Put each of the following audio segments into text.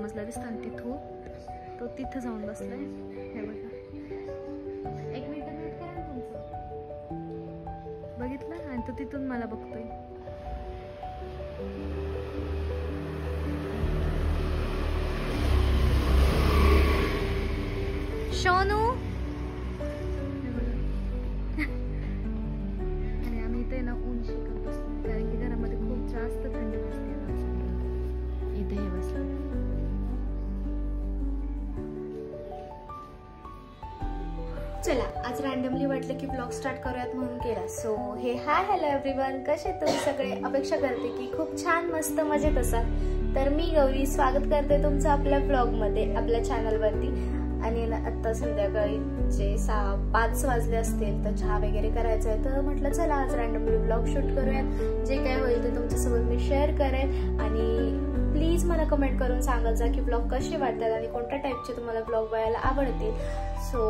समजला दिसतो आणि तिथून तो तिथं जाऊन बसलाय. हे बघा, 1 मिनिट वेट करा ना तुमचं. बघितलं, आणि तो तिथून मला बघतोय. शोनू. आणि आम्ही इथे ना ऊन शिकत बसतो कारण की घरामध्ये खूप जास्त थंडी वाजते. इथे हे बसलं. चला, आज रॅन्डमली वाटलं की ब्लॉग स्टार्ट करूयात म्हणून केला. सो हे हाय हॅलो एव्हरीवन, कसे तुम्ही सगळे? अपेक्षा करते की खूप छान मस्त मजेत असाल. तर मी गौरी स्वागत करते तुमचं आपल्या ब्लॉगमध्ये, आपल्या चॅनलवरती. आणि आत्ता संध्याकाळीचे 5 वाजले असतील, तर चहा वगैरे करायचा आहे. तर म्हटलं चला आज रॅन्डमली ब्लॉग शूट करूयात. जे काय होईल ते तुमच्यासोबत मी शेअर करेन. आणि प्लीज मला कमेंट करून सांगत जा की ब्लॉग कसे वाटतात आणि कोणत्या टाईपचे तुम्हाला ब्लॉग बघायला आवडतील. सो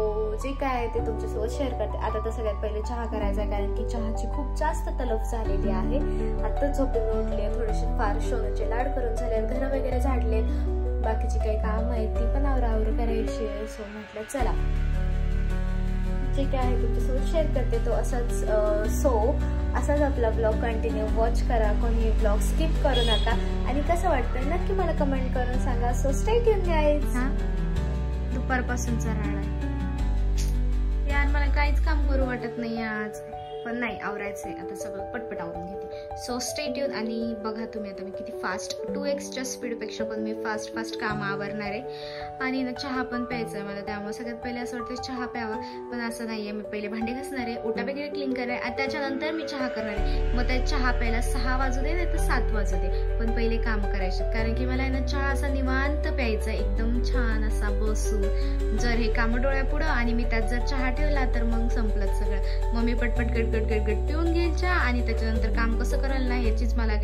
जे काय आहे ते तुमच्यासोबत शेअर करते. आता तर सगळ्यात पहिले चहा करायचा आहे कारण की चहाची खूप जास्त तलफ झालेली आहे. आत्ताच झोपेतून उठली आहे, थोडेसे फार शोनूचे लाड करून झाले, घरं वगैरे झाडले, बाकीची काही काम आहेत ती पण आवरावर करायची आहे. सो म्हटलं चला जे काय आहे तुमच्यासोबत शेअर करते. तो असाच आपला ब्लॉग कंटिन्यू वॉच करा, कोणी ब्लॉग स्किप करू नका. आणि कसं वाटतं नक्की मला कमेंट करून सांगा. So stay tune guys. दुपारपासूनचा राडा यार, मला काहीच काम करू वाटत नाही आज, पण नाही आवरायचंय आता, सगळं पटपट आवरून घेते. So stay tune. आणि बघा तुम्ही आता मी किती फास्ट 2x स्पीडपेक्षा पण मी फास्ट काम आवरणार आहे. आणि ना चहा पण प्यायचा आहे मला, त्यामुळे सगळ्यात पहिले असं वाटतं चहा प्यावा, पण असं नाहीये. मी पहिले भांडे घासणार आहे, ओटा वगैरे क्लीन करणार आहे, त्याच्यानंतर मी चहा करणार आहे. मग त्या चहा प्यायला 6 वाजू दे नाही तर 7 वाजू दे, पण पहिले काम करायचे. कारण की मला ना चहा असा निवांत प्यायचा, एकदम छान असा बसून. जर हे काम डोळ्यापुढं आणि मी त्यात जर चहा ठेवला तर मग संपलंच सगळं. मग मी पटपट गडगड पिऊन घेईल चहा, आणि त्याच्यानंतर काम कसं करायला नाही ह्याचीच मला,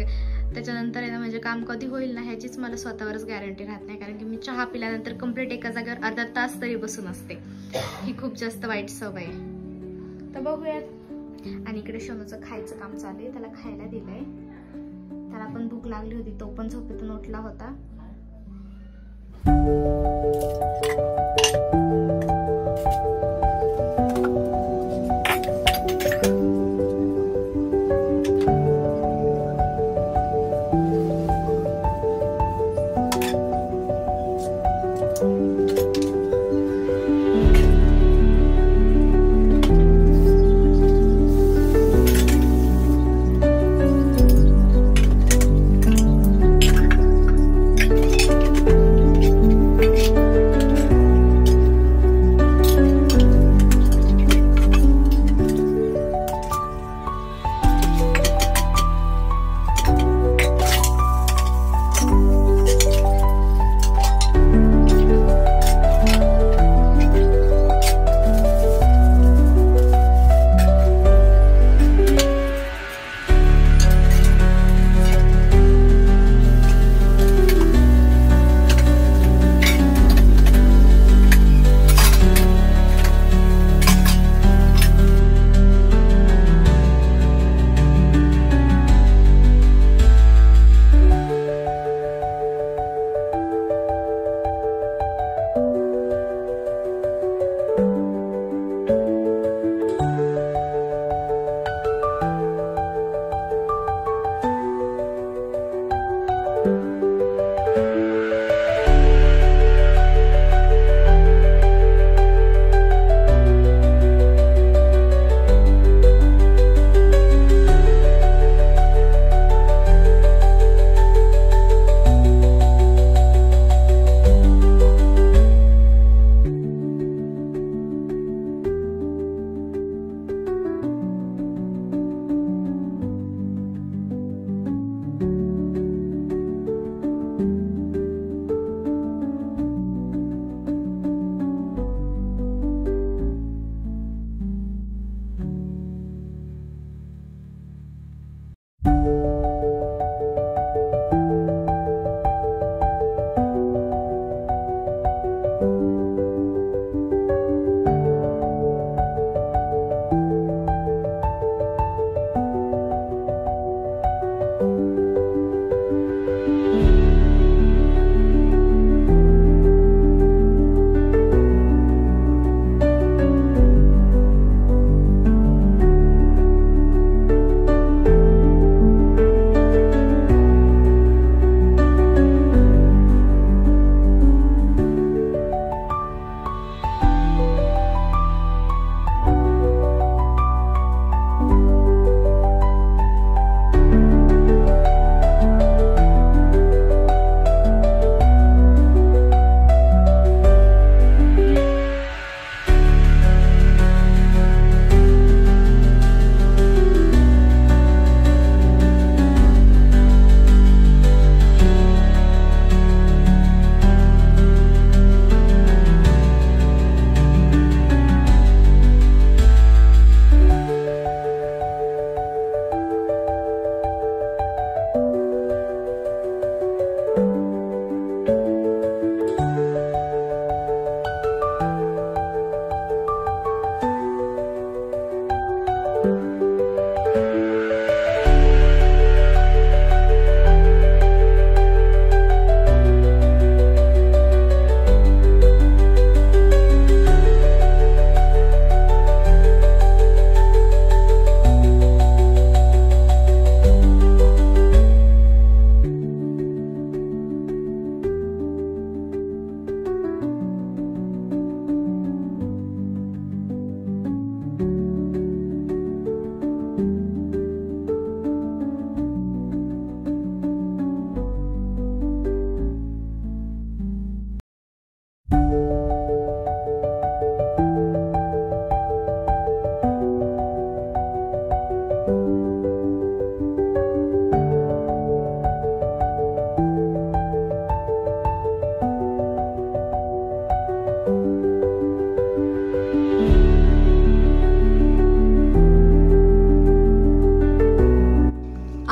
त्याच्यानंतर आहे ना म्हणजे काम कधी होईल ना ह्याचीच मला स्वतःवरच गॅरंटी राहत नाही. कारण की मी चहा पिल्यानंतर कंप्लीट एका जागेवर अर्धा तास तरी बसून असते. ही खूप जास्त वाईट सवय आहे. तर बघूयात. आणि इकडे शोनूचं खायचं काम चालू आहे, त्याला खायला दिलंय. त्याला पण भूक लागली होती, तो पण झोपेतून उठला होता.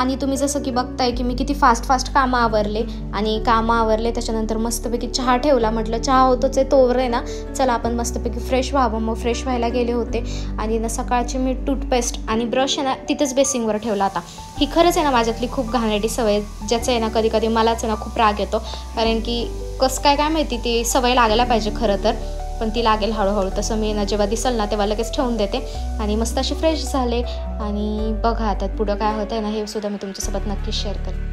आणि तुम्ही जसं की बघताय की मी किती फास्ट कामं आवरले आणि कामं आवरले त्याच्यानंतर मस्तपैकी चहा ठेवला. म्हटलं चहा होतोच आहे तोवर आहे ना चला आपण मस्तपैकी फ्रेश व्हावं. मग फ्रेश व्हायला गेले होते आणि ना सकाळची मी टूथपेस्ट आणि ब्रश आहे ना तिथेच बेसिंगवर ठेवला होता. ही खरंच आहे ना माझ्यातली खूप घाणेरडी सवय, ज्याचं आहे ना कधी कधी मलाच आहे ना खूप राग येतो, कारण की कसं काय माहिती ती सवय लागायला पाहिजे खरं तर, पण ती लागेल हळूहळू. तसं मी ना जेव्हा दिसल ना तेव्हा लगेच ठेवून देते आणि मस्त अशी फ्रेश झाले. आणि बघा आता पुढं काय होतं आहे ना हे सुद्धा मी तुमच्यासोबत नक्कीच शेअर करेन.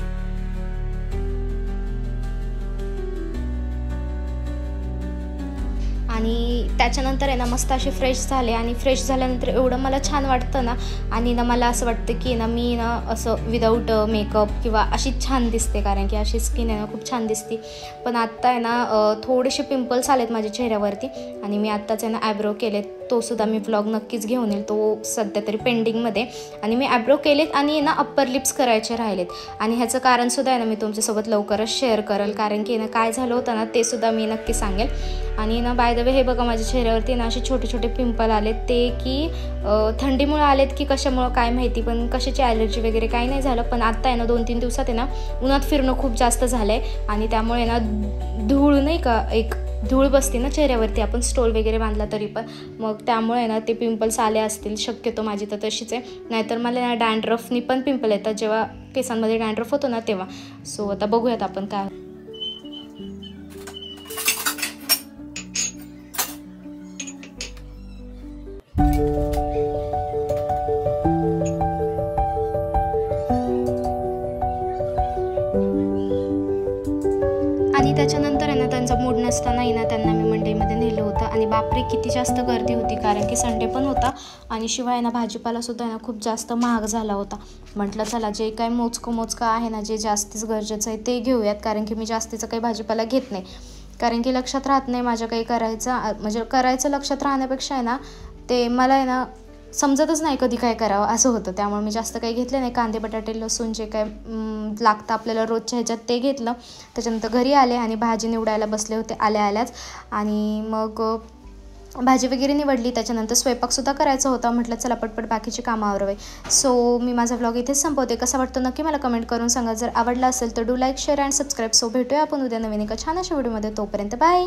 आणि त्याच्यानंतर आहे ना मस्त असे फ्रेश झाले आणि फ्रेश झाल्यानंतर एवढं मला छान वाटतं ना, आणि ना मला असं वाटतं की ना मी ना असं विदाऊट मेकअप किंवा अशीच छान दिसते, कारण की अशी स्किन आहे ना खूप छान दिसते. पण आत्ता आहे ना थोडेसे पिंपल्स आलेत माझ्या चेहऱ्यावरती आणि मी आत्ताच आहे ना ॲब्रो केलेत. तो सुद्धा मी व्लॉग नक्कीच घेऊन येईल, तो सध्या तरी पेंडिंगमध्ये. आणि मी ॲब्रो केलेत आणि ना अप्पर लिप्स करायचे राहिलेत आणि ह्याचं कारणसुद्धा आहे ना मी तुमच्यासोबत लवकरच शेअर करेल, कारण की ना काय झालं होतं ना ते सुद्धा मी नक्की सांगेल. आणि ना बाय द वे हे बघा माझ्या चेहऱ्यावरती ना असे छोटे छोटे पिंपल आलेत, ते की थंडीमुळे आलेत की कशामुळं काय माहिती, पण कशाची ॲलर्जी वगैरे काही नाही झालं. पण आत्ता आहे ना 2-3 दिवसात आहे ना उन्हात फिरणं खूप जास्त झालं आहे आणि त्यामुळे ना धूळ नाही का एक धूळ बसते ना चेहऱ्यावरती, आपण स्टोल वगैरे बांधला तरी पण, मग त्यामुळे ना ते पिंपल्स आले असतील शक्यतो. माझी तर तशीच आहे, नाहीतर मला ना डॅन्ड्रफनी पण पिंपल येतात जेव्हा केसांमध्ये डॅन्ड्रफ होतो ना तेव्हा. सो आता बघूयात आपण काय. आणि त्याच्यानंतर आहे ना त्यांचा मूड नसतानाही ना त्यांना मी मंडईमध्ये नेलं होतं आणि बापरे किती जास्त गर्दी होती, कारण की संडे पण होता आणि शिवाय ना भाजीपालासुद्धा ना खूप जास्त महाग झाला होता. म्हटलं चला जे काही मोजकं आहे ना जे जास्तीच गरजेचं आहे ते घेऊयात, कारण की मी जास्तीचं काही भाजीपाला घेत नाही, कारण की लक्षात राहत नाही माझ्या काही करायचं लक्षात राहण्यापेक्षा आहे ना ते मला आहे ना समजतच नाही कधी काय करावं असं होतं. त्यामुळे मी जास्त काही घेतलं नाही. कांदे बटाटे लसूण जे काय लागतं आपल्याला रोजच्या ह्याच्यात ते घेतलं. त्याच्यानंतर घरी आले आणि भाजी निवडायला बसले होते आल्याच, आणि मग भाजी वगैरे निवडली. त्याच्यानंतर स्वयंपाकसुद्धा करायचा होता. म्हटलं चला पटपट बाकीची कामं आवरावे. सो मी माझा व्लॉग इथेच संपवते. कसा वाटतो नक्की मला कमेंट करून सांगा. जर आवडला असेल तर do like share and subscribe. So भेटूया आपण उद्या नवीन एका छान अशा व्हिडिओमध्ये. तोपर्यंत बाय.